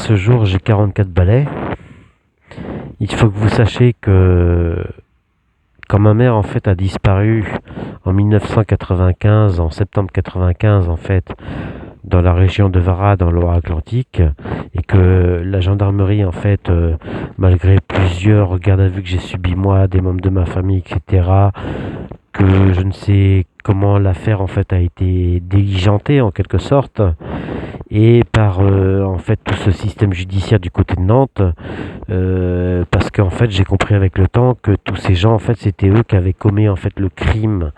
ce jour, j'ai 44 balais. Il faut que vous sachiez que quand ma mère en fait a disparu en 1995, en septembre 95 en fait, dans la région de Vara, dans Loire-Atlantique, et que la gendarmerie en fait, malgré plusieurs gardes à vue que j'ai subis moi, des membres de ma famille, etc., que je ne sais comment l'affaire en fait a été diligentée en quelque sorte, et par en fait tout ce système judiciaire du côté de Nantes, parce qu'en fait j'ai compris avec le temps que tous ces gens en fait c'était eux qui avaient commis en fait le crime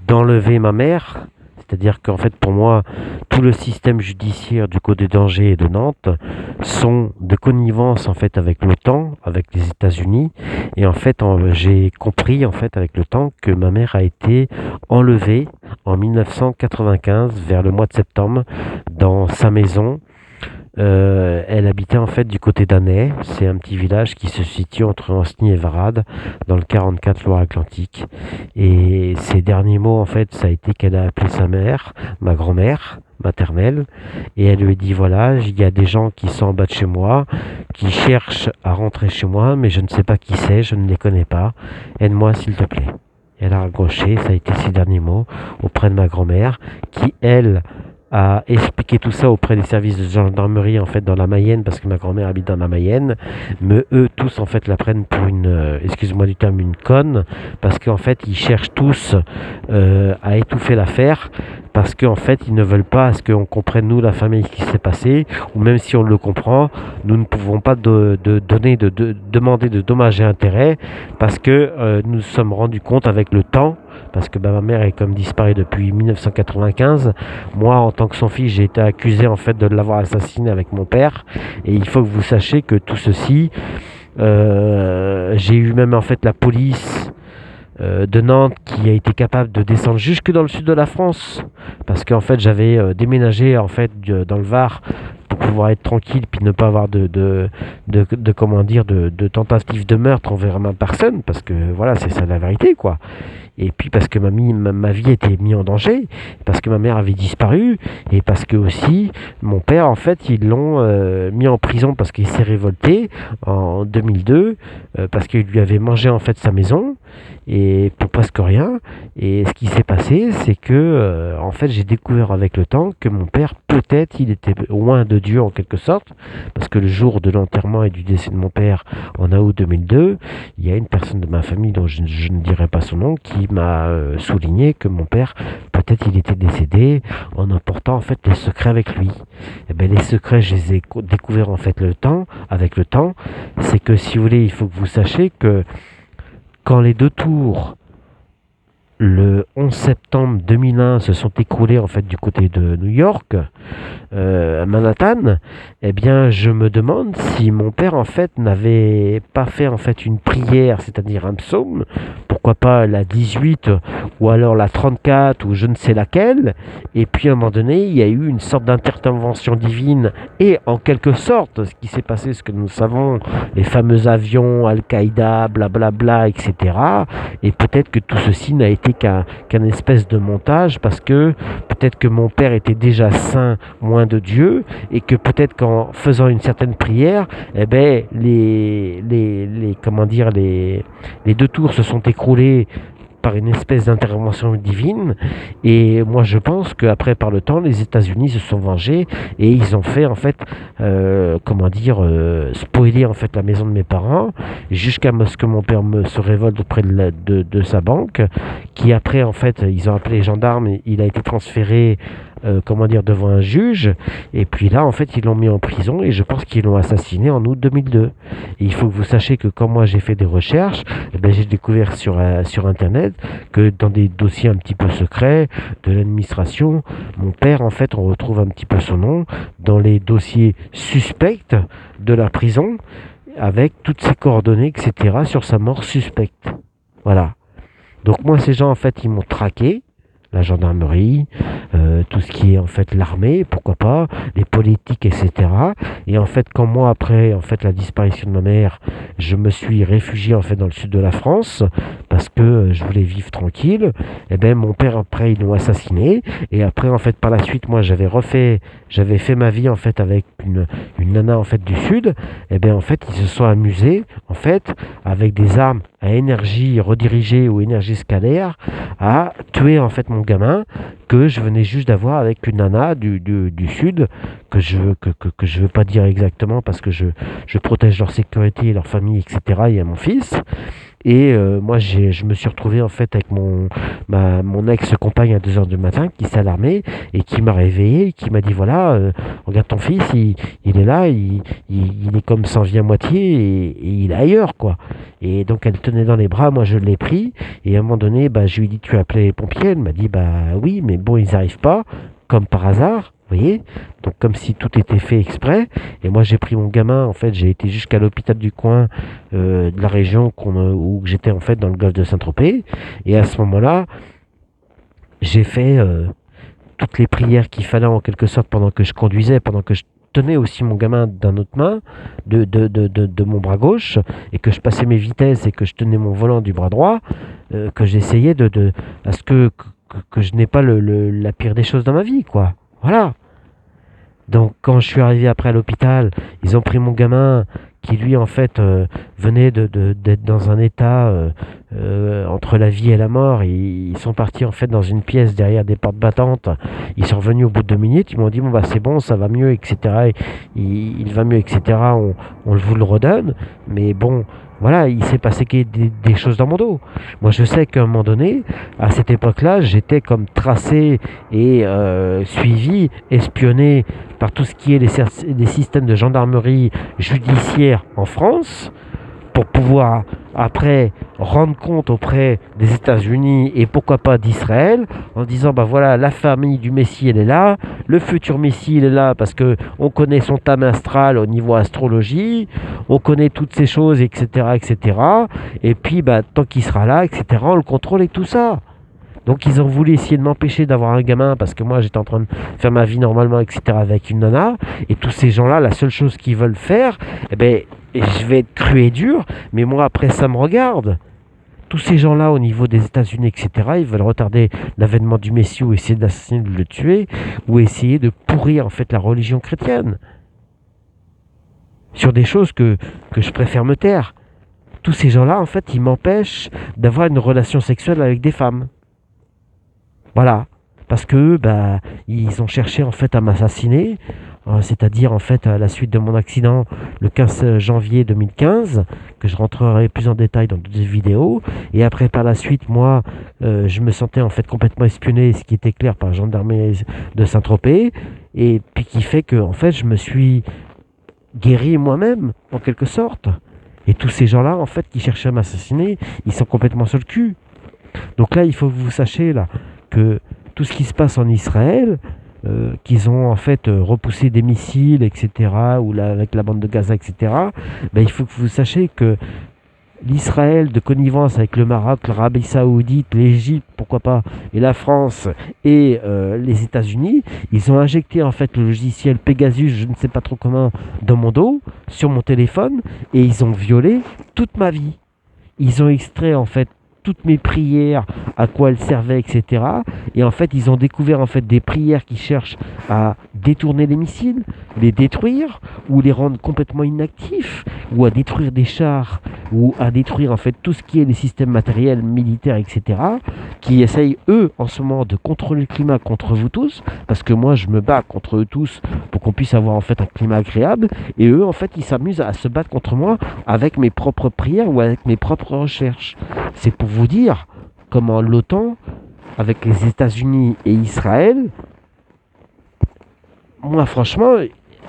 d'enlever ma mère. C'est-à-dire qu'en fait pour moi tout le système judiciaire du côté d'Angers et de Nantes sont de connivence en fait avec l'OTAN, avec les États-Unis, et en fait j'ai compris en fait avec le temps que ma mère a été enlevée en 1995 vers le mois de septembre dans sa maison. Elle habitait en fait du côté d'Annay, c'est un petit village qui se situe entre Ancenis et Varade, dans le 44 Loire-Atlantique. Et ses derniers mots en fait, ça a été qu'elle a appelé sa mère, ma grand-mère maternelle, et elle lui a dit voilà, il y a des gens qui sont en bas de chez moi, qui cherchent à rentrer chez moi, mais je ne sais pas qui c'est, je ne les connais pas, aide-moi s'il te plaît. Elle a raccroché, ça a été ses derniers mots auprès de ma grand-mère, qui elle a expliqué tout ça auprès des services de gendarmerie en fait dans la Mayenne, parce que ma grand-mère habite dans la Mayenne, mais eux tous en fait la prennent pour une, excuse-moi du terme, une conne, parce qu'en fait ils cherchent tous à étouffer l'affaire, parce qu'en fait ils ne veulent pas à ce qu'on comprenne nous la famille ce qui s'est passé, ou même si on le comprend, nous ne pouvons pas demander de dommages et intérêts, parce que nous nous sommes rendus compte avec le temps, parce que ma mère est comme disparue depuis 1995. Moi, en tant que son fils, j'ai été accusé en fait de l'avoir assassiné avec mon père. Et il faut que vous sachiez que tout ceci, j'ai eu même en fait la police de Nantes qui a été capable de descendre jusque dans le sud de la France, parce qu'en fait j'avais déménagé en fait dans le Var pour pouvoir être tranquille puis ne pas avoir de comment dire de tentative de meurtre envers ma personne, parce que voilà, c'est ça la vérité quoi. Et puis parce que ma vie était mise en danger, parce que ma mère avait disparu, et parce que aussi mon père en fait ils l'ont mis en prison parce qu'il s'est révolté en 2002, parce qu'il lui avait mangé en fait sa maison, et pour presque rien. Et ce qui s'est passé, c'est que en fait j'ai découvert avec le temps que mon père peut-être il était loin de Dieu en quelque sorte, parce que le jour de l'enterrement et du décès de mon père en août 2002, il y a une personne de ma famille dont je ne dirai pas son nom qui m'a souligné que mon père peut-être il était décédé en emportant en fait les secrets avec lui. Et ben les secrets je les ai découverts en fait avec le temps. C'est que si vous voulez, il faut que vous sachiez que quand les deux tours le 11 septembre 2001 se sont écroulés en fait du côté de New York, à Manhattan, eh bien je me demande si mon père en fait n'avait pas fait en fait une prière, c'est-à-dire un psaume, pourquoi pas la 18 ou alors la 34 ou je ne sais laquelle, et puis à un moment donné il y a eu une sorte d'intervention divine, et en quelque sorte ce qui s'est passé, ce que nous savons, les fameux avions, Al-Qaïda, blablabla, etc. Et peut-être que tout ceci n'a été qu'un espèce de montage, parce que peut-être que mon père était déjà saint, loin de Dieu, et que peut-être qu'en faisant une certaine prière, eh ben comment dire, les deux tours se sont écroulés par une espèce d'intervention divine. Et moi je pense qu'après par le temps les États-Unis se sont vengés, et ils ont fait en fait comment dire, spoiler en fait la maison de mes parents, jusqu'à ce que mon père se révolte auprès de sa banque, qui après en fait ils ont appelé les gendarmes, et il a été transféré comment dire, devant un juge, et puis là en fait ils l'ont mis en prison, et je pense qu'ils l'ont assassiné en août 2002. Et il faut que vous sachiez que quand moi j'ai fait des recherches, eh ben, j'ai découvert sur internet que dans des dossiers un petit peu secrets de l'administration, mon père en fait on retrouve un petit peu son nom dans les dossiers suspects de la prison, avec toutes ses coordonnées etc sur sa mort suspecte. Voilà. Donc moi ces gens en fait ils m'ont traqué la gendarmerie, tout ce qui est en fait l'armée, pourquoi pas, les politiques, etc. Et en fait, quand moi, après en fait la disparition de ma mère, je me suis réfugié en fait dans le sud de la France parce que je voulais vivre tranquille. Et ben mon père après ils l'ont assassiné. Et après en fait par la suite, moi j'avais fait ma vie en fait avec une nana en fait du sud. Et ben en fait ils se sont amusés en fait avec des armes à énergie redirigée ou énergie scalaire à tuer en fait mon gamin que je venais juste d'avoir avec une nana du sud que je veux pas dire exactement parce que je protège leur sécurité, leur famille, etc. et à mon fils. Et moi, je me suis retrouvé en fait avec mon ex-compagne à 2 heures du matin qui s'est alarmée et qui m'a réveillé et qui m'a dit voilà, regarde ton fils, il est là, il est comme sans vie à moitié et il est ailleurs, quoi. Et donc elle tenait dans les bras, moi je l'ai pris et à un moment donné, bah, je lui ai dit tu as appelé les pompiers, elle m'a dit bah oui, mais bon, ils n'arrivent pas, comme par hasard. Vous voyez, donc comme si tout était fait exprès. Et moi j'ai pris mon gamin, en fait j'ai été jusqu'à l'hôpital du coin de la région où j'étais en fait dans le golfe de Saint-Tropez. Et à ce moment-là, j'ai fait toutes les prières qu'il fallait en quelque sorte pendant que je conduisais, pendant que je tenais aussi mon gamin d'un autre main, de mon bras gauche, et que je passais mes vitesses et que je tenais mon volant du bras droit, que j'essayais à ce que je n'ai pas la pire des choses dans ma vie, quoi. Voilà. Donc quand je suis arrivé après à l'hôpital, ils ont pris mon gamin qui lui en fait venait d'être dans un état entre la vie et la mort. Ils sont partis en fait dans une pièce derrière des portes battantes. Ils sont revenus au bout de 2 minutes. Ils m'ont dit bon bah c'est bon, ça va mieux, etc. Il va mieux, etc. On vous le redonne. Mais bon, voilà, il s'est passé des choses dans mon dos. Moi, je sais qu'à un moment donné, à cette époque-là, j'étais comme tracé et suivi, espionné par tout ce qui est les systèmes de gendarmerie judiciaire en France, pour pouvoir après rendre compte auprès des États-Unis et pourquoi pas d'Israël en disant bah voilà, la famille du Messie elle est là, le futur Messie il est là parce que on connaît son thème astral au niveau astrologie, on connaît toutes ces choses, etc. Et puis bah tant qu'il sera là, etc. on le contrôle et tout ça. Donc ils ont voulu essayer de m'empêcher d'avoir un gamin parce que moi j'étais en train de faire ma vie normalement, etc. avec une nana. Et tous ces gens-là, la seule chose qu'ils veulent faire, eh ben, je vais être cru et dur, mais moi après ça me regarde. Tous ces gens-là au niveau des États-Unis, etc., ils veulent retarder l'avènement du Messie ou essayer d'assassiner, de le tuer, ou essayer de pourrir en fait la religion chrétienne. Sur des choses que je préfère me taire. Tous ces gens-là, en fait, ils m'empêchent d'avoir une relation sexuelle avec des femmes. Voilà, parce que bah, ils ont cherché en fait à m'assassiner, c'est-à-dire en fait à la suite de mon accident le 15 janvier 2015, que je rentrerai plus en détail dans d'autres vidéos. Et après par la suite, moi, je me sentais en fait complètement espionné, ce qui était clair par la gendarmerie de Saint-Tropez, et puis qui fait que en fait je me suis guéri moi-même en quelque sorte. Et tous ces gens-là en fait qui cherchaient à m'assassiner, ils sont complètement sur le cul. Donc là, il faut que vous sachiez là que tout ce qui se passe en Israël, qu'ils ont en fait repoussé des missiles, etc., ou avec la bande de Gaza, etc., ben, il faut que vous sachiez que l'Israël de connivence avec le Maroc, l'Arabie Saoudite, l'Égypte, pourquoi pas, et la France et les États-Unis, ils ont injecté en fait le logiciel Pegasus, je ne sais pas trop comment, dans mon dos, sur mon téléphone, et ils ont violé toute ma vie. Ils ont extrait en fait toutes mes prières, à quoi elles servaient, etc. Et en fait, ils ont découvert en fait des prières qui cherchent à détourner les missiles, les détruire, ou les rendre complètement inactifs, ou à détruire des chars, ou à détruire en fait tout ce qui est les systèmes matériels, militaires, etc. Qui essayent, eux, en ce moment, de contrôler le climat contre vous tous, parce que moi, je me bats contre eux tous pour qu'on puisse avoir en fait un climat agréable, et eux, en fait, ils s'amusent à se battre contre moi avec mes propres prières ou avec mes propres recherches. C'est pour vous dire comment l'OTAN, avec les États-Unis et Israël, moi franchement,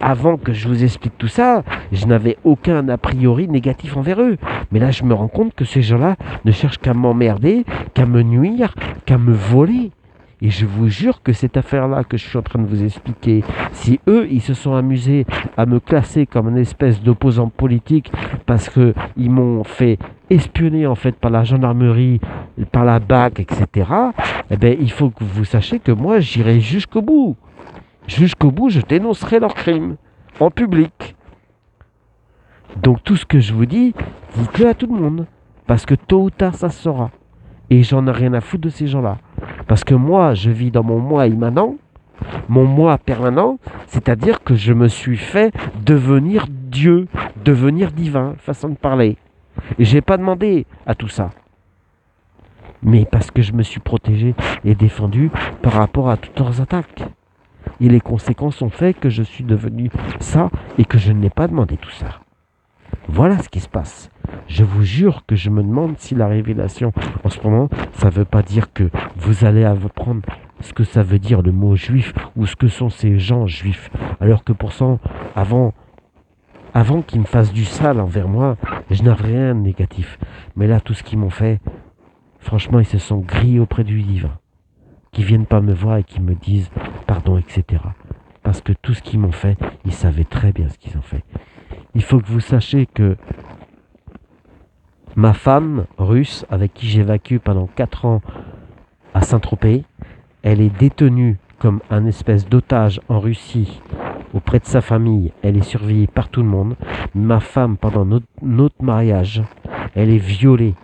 avant que je vous explique tout ça, je n'avais aucun a priori négatif envers eux. Mais là, je me rends compte que ces gens-là ne cherchent qu'à m'emmerder, qu'à me nuire, qu'à me voler. Et je vous jure que cette affaire-là que je suis en train de vous expliquer, si eux, ils se sont amusés à me classer comme une espèce d'opposant politique parce qu'ils m'ont fait espionner en fait par la gendarmerie par la bague, etc., eh bien, il faut que vous sachiez que moi, j'irai jusqu'au bout. Jusqu'au bout, je dénoncerai leurs crimes, en public. Donc tout ce que je vous dis, dites-le à tout le monde. Parce que tôt ou tard, ça se saura. Et j'en ai rien à foutre de ces gens-là. Parce que moi, je vis dans mon moi immanent, mon moi permanent, c'est-à-dire que je me suis fait devenir Dieu, devenir divin, façon de parler. Et j'ai pas demandé à tout ça. Mais parce que je me suis protégé et défendu par rapport à toutes leurs attaques. Et les conséquences ont fait que je suis devenu ça et que je n'ai pas demandé tout ça. Voilà ce qui se passe. Je vous jure que je me demande si la révélation, en ce moment, ça ne veut pas dire que vous allez apprendre ce que ça veut dire le mot juif ou ce que sont ces gens juifs. Alors que pourtant, avant qu'ils me fassent du sale envers moi, je n'avais rien de négatif. Mais là, tout ce qu'ils m'ont fait, franchement, ils se sont grillés auprès du divin. Qui viennent pas me voir et qui me disent pardon, etc. Parce que tout ce qu'ils m'ont fait, ils savaient très bien ce qu'ils ont fait. Il faut que vous sachiez que ma femme russe, avec qui j'ai vécu pendant 4 ans à Saint-Tropez, elle est détenue comme un espèce d'otage en Russie auprès de sa famille. Elle est surveillée par tout le monde. Ma femme, pendant notre mariage, elle est violée.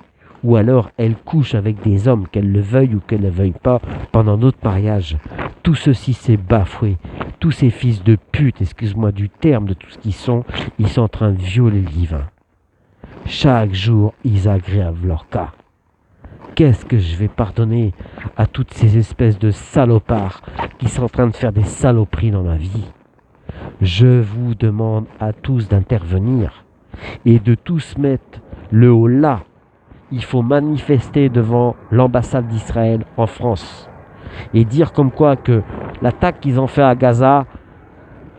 Ou alors elle couche avec des hommes, qu'elle le veuille ou qu'elle ne le veuille pas, pendant notre mariage. Tout ceci s'est bafoué. Tous ces fils de pute, excuse-moi du terme, de tout ce qu'ils sont en train de violer le divin. Chaque jour, ils aggravent leur cas. Qu'est-ce que je vais pardonner à toutes ces espèces de salopards qui sont en train de faire des saloperies dans ma vie? Je vous demande à tous d'intervenir et de tous mettre le haut là. Il faut manifester devant l'ambassade d'Israël en France et dire comme quoi que l'attaque qu'ils ont fait à Gaza,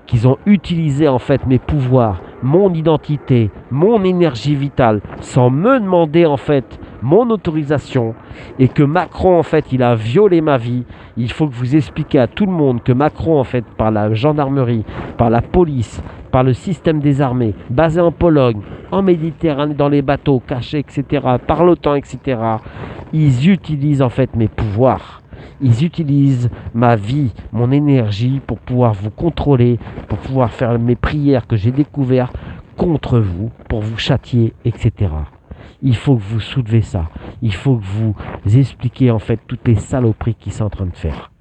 qu'ils ont utilisé en fait mes pouvoirs, mon identité, mon énergie vitale, sans me demander en fait mon autorisation, et que Macron en fait il a violé ma vie. Il faut que vous expliquiez à tout le monde que Macron en fait par la gendarmerie, par la police, par le système des armées, basé en Pologne, en Méditerranée, dans les bateaux cachés, etc., par l'OTAN, etc., ils utilisent en fait mes pouvoirs. Ils utilisent ma vie, mon énergie pour pouvoir vous contrôler, pour pouvoir faire mes prières que j'ai découvertes contre vous, pour vous châtier, etc. Il faut que vous soulevez ça. Il faut que vous expliquiez en fait toutes les saloperies qu'ils sont en train de faire.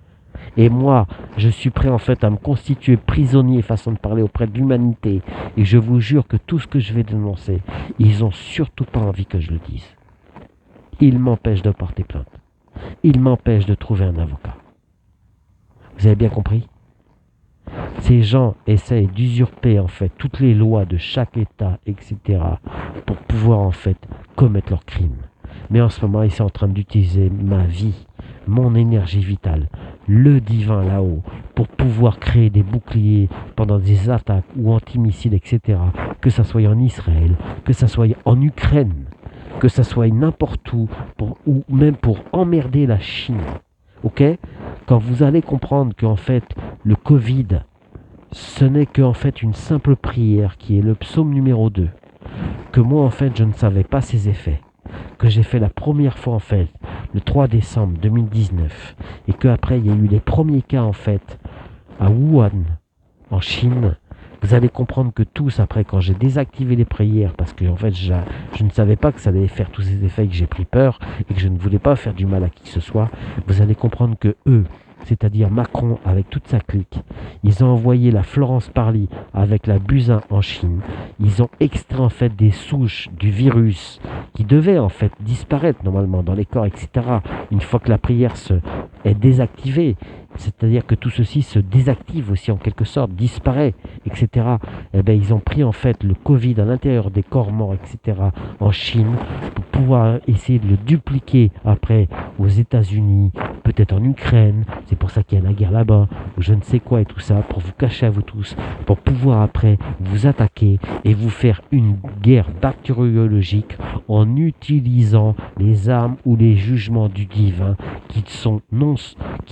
Et moi, je suis prêt en fait à me constituer prisonnier, façon de parler, auprès de l'humanité. Et je vous jure que tout ce que je vais dénoncer, ils n'ont surtout pas envie que je le dise. Ils m'empêchent de porter plainte. Ils m'empêchent de trouver un avocat. Vous avez bien compris? Ces gens essayent d'usurper en fait toutes les lois de chaque État, etc. pour pouvoir en fait commettre leurs crimes. Mais en ce moment, ils sont en train d'utiliser ma vie, mon énergie vitale, le divin là-haut, pour pouvoir créer des boucliers pendant des attaques ou antimissiles, etc. Que ça soit en Israël, que ça soit en Ukraine, que ça soit n'importe où, ou même pour emmerder la Chine. Ok? Quand vous allez comprendre qu'en fait, le Covid, ce n'est qu'en fait une simple prière qui est le psaume numéro 2, que moi en fait je ne savais pas ses effets, que j'ai fait la première fois en fait le 3 décembre 2019 et qu'après il y a eu les premiers cas en fait à Wuhan en Chine. Vous allez comprendre que tous après quand j'ai désactivé les prières parce que en fait je ne savais pas que ça allait faire tous ces effets, que j'ai pris peur et que je ne voulais pas faire du mal à qui que ce soit, vous allez comprendre que eux, c'est-à-dire Macron avec toute sa clique, ils ont envoyé la Florence Parly avec la Buzyn en Chine, ils ont extrait en fait des souches du virus qui devaient en fait disparaître normalement dans les corps, etc. Une fois que la prière est désactivée, c'est-à-dire que tout ceci se désactive aussi en quelque sorte, disparaît, etc. Eh bien, ils ont pris en fait le Covid à l'intérieur des corps morts, etc. en Chine pour pouvoir essayer de le dupliquer après aux États-Unis, peut-être en Ukraine, c'est pour ça qu'il y a la guerre là-bas, ou je ne sais quoi et tout ça, pour vous cacher à vous tous, pour pouvoir après vous attaquer et vous faire une guerre bactériologique en utilisant les armes ou les jugements du divin qui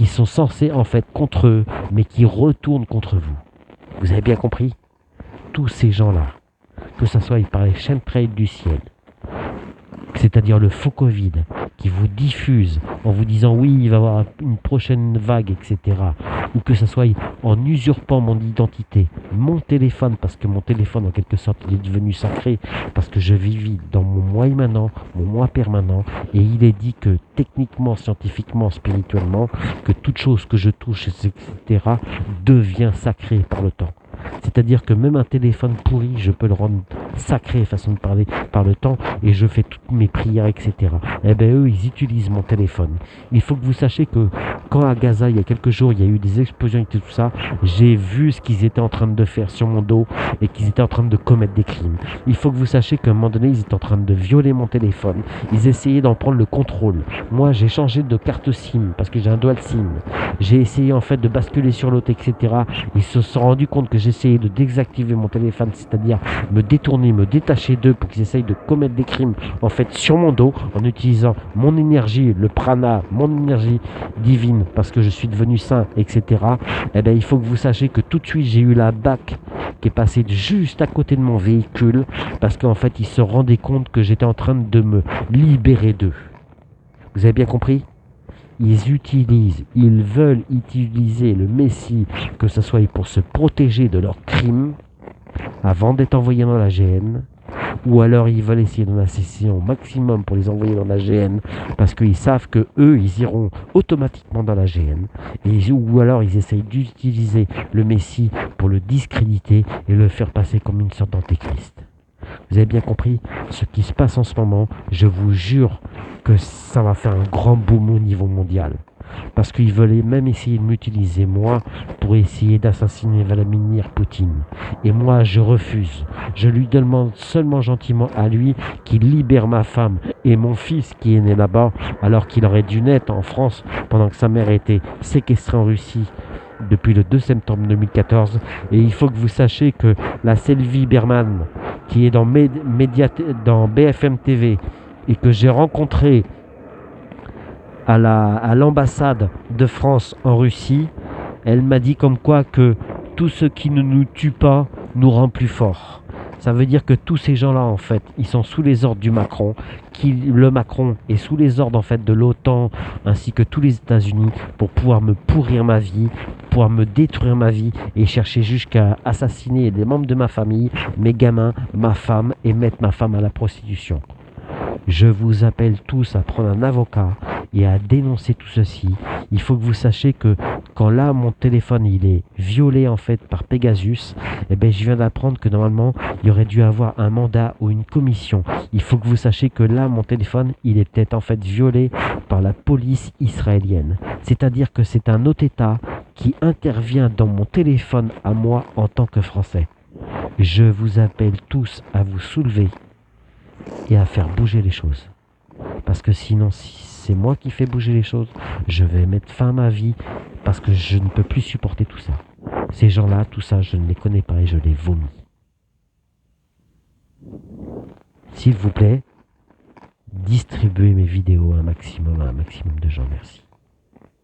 sont censés en fait contre eux, mais qui retournent contre vous. Vous avez bien compris? Tous ces gens-là, que ce soit par les chemtrails du ciel, c'est-à-dire le faux Covid, qui vous diffusent en vous disant oui, il va y avoir une prochaine vague, etc. Ou que ce soit en usurpant mon identité, mon téléphone, parce que mon téléphone en quelque sorte il est devenu sacré, parce que je vis dans mon moi immanent, mon moi permanent, et il est dit que techniquement, scientifiquement, spirituellement, que toute chose que je touche, etc., devient sacrée par le temps. C'est-à-dire que même un téléphone pourri, je peux le rendre sacré, façon de parler, par le temps, et je fais toutes mes prières, etc. Eh bien, eux, ils utilisent mon téléphone. Il faut que vous sachiez que quand à Gaza, il y a quelques jours, il y a eu des explosions et tout ça, j'ai vu ce qu'ils étaient en train de faire sur mon dos et qu'ils étaient en train de commettre des crimes. Il faut que vous sachiez qu'à un moment donné, ils étaient en train de violer mon téléphone. Ils essayaient d'en prendre le contrôle. Moi, j'ai changé de carte SIM parce que j'ai un dual SIM. J'ai essayé en fait de basculer sur l'autre, etc. Ils se sont rendus compte que j'essayais de désactiver mon téléphone, c'est-à-dire me détourner, me détacher d'eux pour qu'ils essayent de commettre des crimes en fait sur mon dos en utilisant mon énergie, le prana, mon énergie divine parce que je suis devenu saint, etc. Eh bien, il faut que vous sachiez que tout de suite j'ai eu la BAC qui est passée juste à côté de mon véhicule parce qu'en fait ils se rendaient compte que j'étais en train de me libérer d'eux. Vous avez bien compris ? Ils veulent utiliser le Messie, que ce soit pour se protéger de leurs crimes, avant d'être envoyés dans la GN, ou alors ils veulent essayer d'en assassiner au maximum pour les envoyer dans la GN, parce qu'ils savent que eux, ils iront automatiquement dans la GN, ou alors ils essayent d'utiliser le Messie pour le discréditer et le faire passer comme une sorte d'antéchrist. Vous avez bien compris ce qui se passe en ce moment. Je vous jure que ça va faire un grand boom au niveau mondial. Parce qu'ils veulent même essayer de m'utiliser moi pour essayer d'assassiner Vladimir Poutine. Et moi je refuse. Je lui demande seulement gentiment à lui qu'il libère ma femme et mon fils qui est né là-bas alors qu'il aurait dû naître en France pendant que sa mère était séquestrée en Russie depuis le 2 septembre 2014. Et il faut que vous sachiez que la Sylvie Berman qui est dans BFM TV et que j'ai rencontré à l'ambassade de France en Russie, elle m'a dit comme quoi que tout ce qui ne nous tue pas nous rend plus forts. Ça veut dire que tous ces gens-là, en fait, ils sont sous les ordres du Macron, le Macron est sous les ordres en fait de l'OTAN ainsi que tous les États-Unis pour pouvoir me pourrir ma vie, pouvoir me détruire ma vie et chercher jusqu'à assassiner des membres de ma famille, mes gamins, ma femme et mettre ma femme à la prostitution. Je vous appelle tous à prendre un avocat et à dénoncer tout ceci. Il faut que vous sachiez que quand là mon téléphone il est violé en fait par Pegasus, eh ben je viens d'apprendre que normalement il y aurait dû avoir un mandat ou une commission. Il faut que vous sachiez que là mon téléphone il est peut-être en fait violé par la police israélienne. C'est-à-dire que c'est un autre État qui intervient dans mon téléphone à moi en tant que Français. Je vous appelle tous à vous soulever et à faire bouger les choses. Parce que sinon, si c'est moi qui fais bouger les choses, je vais mettre fin à ma vie parce que je ne peux plus supporter tout ça. Ces gens-là, tout ça, je ne les connais pas et je les vomis. S'il vous plaît, distribuez mes vidéos à un maximum de gens. Merci.